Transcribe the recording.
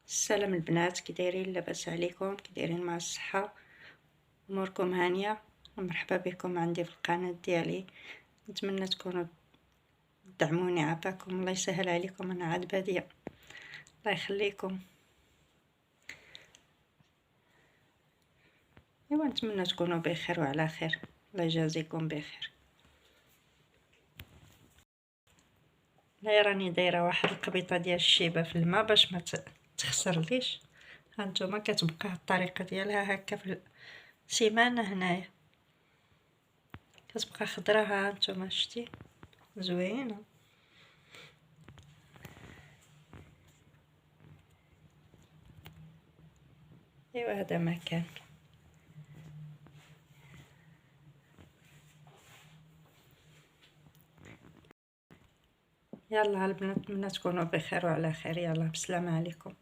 السلام البنات، كي دايرين؟ لاباس عليكم؟ كي دايرين مع الصحة؟ اموركم هانيه؟ مرحبا بكم عندي في القناه ديالي. نتمنى تكونوا تدعموني، عافاكم الله يسهل عليكم، انا عاد باديه. الله يخليكم. ايوا نتمنى تكونوا بخير وعلى خير، الله يجازيكم بخير. لا راني دايره واحد القبيطه ديال الشيبه في الماء باش ما تخسرليش. هانتوما كتبقى الطريقه ديالها هكا في السيمانه هنايا، كتبقى خضرا. ها نتوما شتي زوينه. ايوا هذا مكان. يلا البنات، نتمنى تكونوا بخير وعلى خير. يلا بسلامة عليكم.